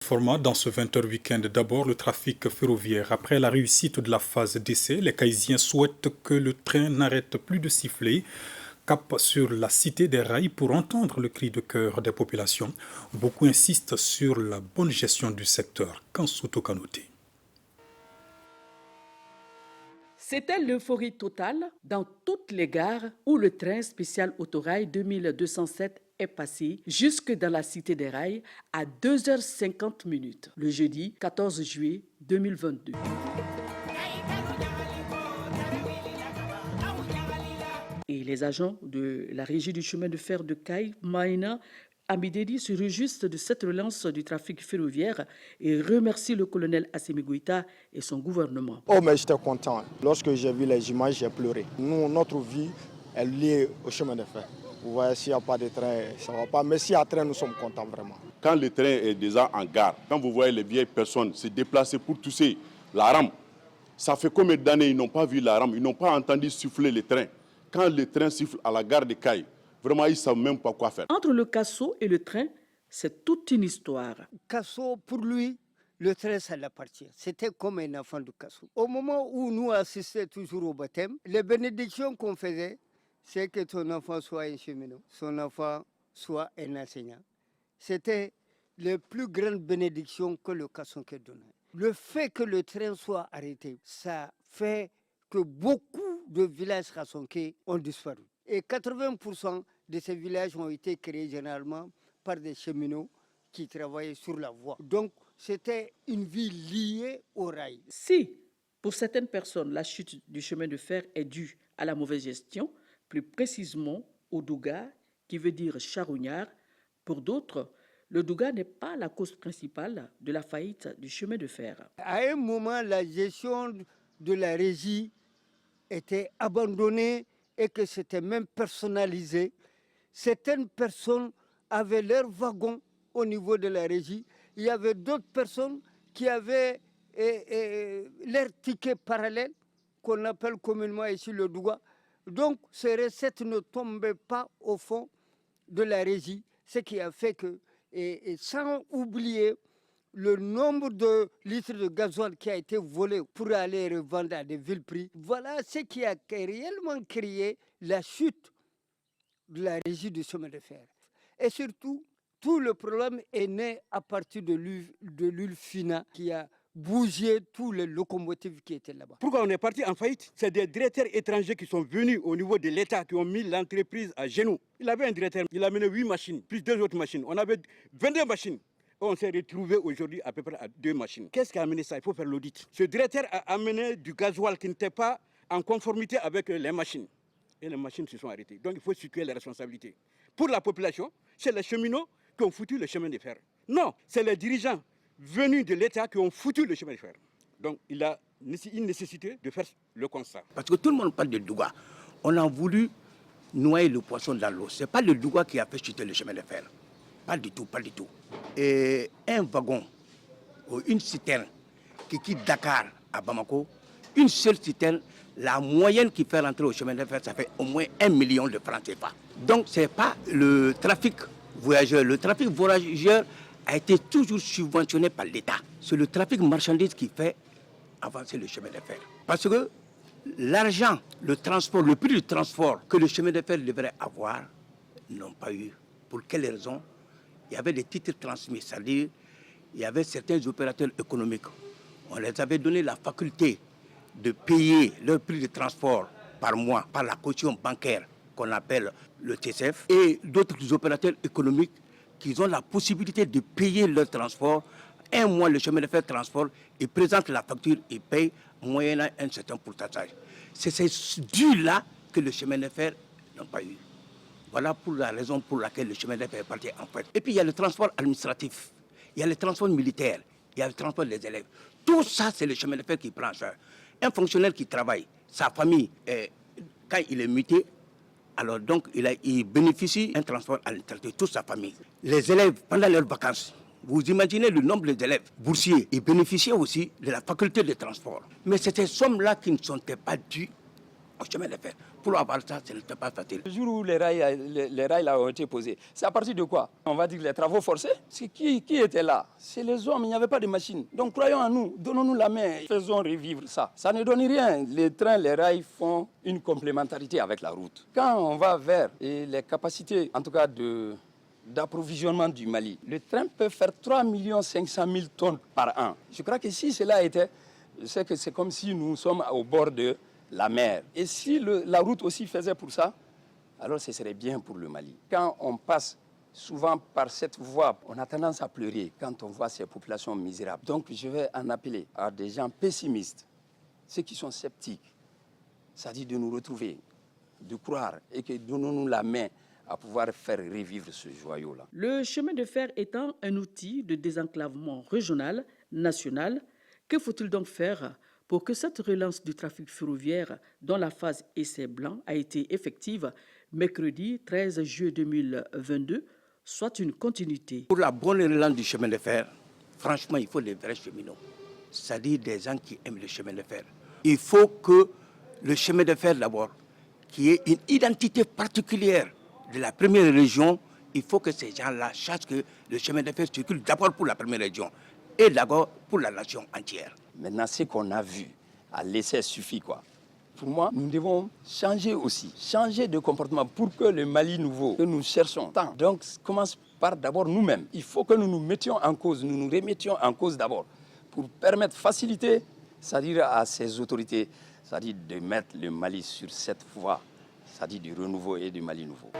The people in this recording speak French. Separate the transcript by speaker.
Speaker 1: format dans ce 20h week-end. D'abord, le trafic ferroviaire. Après la réussite de la phase d'essai, les Caïsiens souhaitent que le train n'arrête plus de siffler. Cap sur la cité des rails pour entendre le cri de cœur des populations. Beaucoup insistent sur la bonne gestion du secteur. Kansuto Kanoté.
Speaker 2: C'était l'euphorie totale dans toutes les gares où le train spécial Autorail 2207 est passé jusque dans la cité des rails à 2h50 le jeudi 14 juillet 2022. Et les agents de la régie du chemin de fer de Caille, Maïna, Amidedi se réjouissent de cette relance du trafic ferroviaire et remercie le colonel Assimi Goïta et son gouvernement.
Speaker 3: Oh, mais j'étais content. Lorsque j'ai vu les images, j'ai pleuré. Nous, notre vie est liée au chemin de fer. Vous voyez, s'il n'y a pas de train, ça ne va pas. Mais s'il y a un train, nous sommes contents vraiment.
Speaker 4: Quand le train est déjà en gare, quand vous voyez les vieilles personnes se déplacer pour tousser la rame, ça fait combien d'années ils n'ont pas vu la rame, ils n'ont pas entendu siffler le train. Quand le train siffle à la gare de Caille, vraiment, ils ne savent même pas quoi faire.
Speaker 2: Entre le Casso et le train, c'est toute une histoire.
Speaker 5: Casso, pour lui, le train, ça l'appartient. C'était comme un enfant de Casso. Au moment où nous assistions toujours au baptême, les bénédictions qu'on faisait, c'est que ton enfant soit un cheminot, son enfant soit un enseignant. C'était les plus grandes bénédictions que le Casso donnait. Le fait que le train soit arrêté, ça fait que beaucoup de villages kassonké ont disparu. Et 80% de ces villages ont été créés généralement par des cheminots qui travaillaient sur la voie. Donc, c'était une vie liée au rail.
Speaker 2: Si, pour certaines personnes, la chute du chemin de fer est due à la mauvaise gestion, plus précisément au douga, qui veut dire charognard, pour d'autres, le douga n'est pas la cause principale de la faillite du chemin de fer.
Speaker 5: À un moment, la gestion de la régie était abandonnée et que c'était même personnalisé. Certaines personnes avaient leur wagon au niveau de la régie. Il y avait d'autres personnes qui avaient leur ticket parallèle, qu'on appelle communément ici le douga. Donc, ces recettes ne tombaient pas au fond de la régie, ce qui a fait que, et sans oublier le nombre de litres de gasoil qui a été volé pour aller revendre à des villes prix, voilà ce qui a réellement créé la chute de la régie du chemin de fer. Et surtout, tout le problème est né à partir de l'huile fina qui a bougé tous les locomotives qui étaient là-bas.
Speaker 6: Pourquoi on est parti en faillite? C'est des directeurs étrangers qui sont venus au niveau de l'État, qui ont mis l'entreprise à genoux. Il avait un directeur, il a mené 8 machines, plus 2 autres machines. On avait 22 machines. On s'est retrouvé aujourd'hui à peu près à 2 machines. Qu'est-ce qui a amené ça? Il faut faire l'audit. Ce directeur a amené du gasoil qui n'était pas en conformité avec les machines. Et les machines se sont arrêtées. Donc il faut situer les responsabilités. Pour la population, c'est les cheminots qui ont foutu le chemin de fer. Non, c'est les dirigeants venus de l'État qui ont foutu le chemin de fer. Donc il a une nécessité de faire le constat.
Speaker 7: Parce que tout le monde parle de douga. On a voulu noyer le poisson dans l'eau. Ce n'est pas le douga qui a fait chuter le chemin de fer. Pas du tout, pas du tout. Et un wagon ou une citerne qui quitte Dakar à Bamako, une seule citerne, la moyenne qui fait rentrer au chemin de fer, ça fait au moins 1 million de francs CFA. Donc ce n'est pas le trafic voyageur. Le trafic voyageur a été toujours subventionné par l'État. C'est le trafic marchandise qui fait avancer le chemin de fer. Parce que l'argent, le transport, le prix du transport que le chemin de fer devrait avoir, n'ont pas eu. Pour quelles raisons? Il y avait des titres transmis, c'est-à-dire il y avait certains opérateurs économiques. On les avait donné la faculté de payer leur prix de transport par mois par la caution bancaire qu'on appelle le TCF et d'autres opérateurs économiques qui ont la possibilité de payer leur transport. Un mois, le chemin de fer transport, ils présentent la facture, ils payent moyennant un certain pourcentage. C'est ces dû-là que le chemin de fer n'a pas eu. Voilà pour la raison pour laquelle le chemin de fer est parti en fait. Et puis il y a le transport administratif, il y a le transport militaire, il y a le transport des élèves. Tout ça, c'est le chemin de fer qui prend en charge. Un fonctionnaire qui travaille, sa famille, quand il est muté, alors donc il bénéficie d'un transport administratif, toute sa famille. Les élèves, pendant leurs vacances, vous imaginez le nombre d'élèves boursiers, ils bénéficiaient aussi de la faculté de transport. Mais c'était ces sommes-là qui ne sont pas dues au chemin de fer. Pour avoir ça, ce n'était pas facile.
Speaker 8: Le jour où les rails là ont été posés, c'est à partir de quoi? On va dire les travaux forcés. Qui était là? C'est les hommes, il n'y avait pas de machines. Donc croyons en nous, donnons-nous la main, faisons revivre ça. Ça ne donne rien. Les trains, les rails font une complémentarité avec la route. Quand on va vers les capacités, en tout cas d'approvisionnement du Mali, le train peut faire 3 500 000 tonnes par an. Je crois que si cela était, c'est que c'est comme si nous sommes au bord de la mer. Et si la route aussi faisait pour ça, alors ce serait bien pour le Mali. Quand on passe souvent par cette voie, on a tendance à pleurer quand on voit ces populations misérables. Donc je vais en appeler à des gens pessimistes, ceux qui sont sceptiques, c'est-à-dire de nous retrouver, de croire et que donnons-nous la main à pouvoir faire revivre ce joyau-là.
Speaker 2: Le chemin de fer étant un outil de désenclavement régional, national, que faut-il donc faire pour que cette relance du trafic ferroviaire, dont la phase essai blanc a été effective mercredi 13 juillet 2022, soit une continuité?
Speaker 7: Pour la bonne relance du chemin de fer, franchement, il faut des vrais cheminots, c'est-à-dire des gens qui aiment le chemin de fer. Il faut que le chemin de fer, d'abord, qui ait une identité particulière de la première région, il faut que ces gens-là sachent que le chemin de fer circule d'abord pour la première région et d'abord pour la nation entière.
Speaker 8: Maintenant, ce qu'on a vu à l'essai suffit, quoi. Pour moi, nous devons changer aussi, changer de comportement pour que le Mali nouveau que nous cherchons tant. Donc, commence par d'abord nous-mêmes. Il faut que nous nous mettions en cause, nous nous remettions en cause d'abord pour permettre, faciliter, c'est-à-dire à ces autorités, c'est-à-dire de mettre le Mali sur cette voie, c'est-à-dire du renouveau et du Mali nouveau.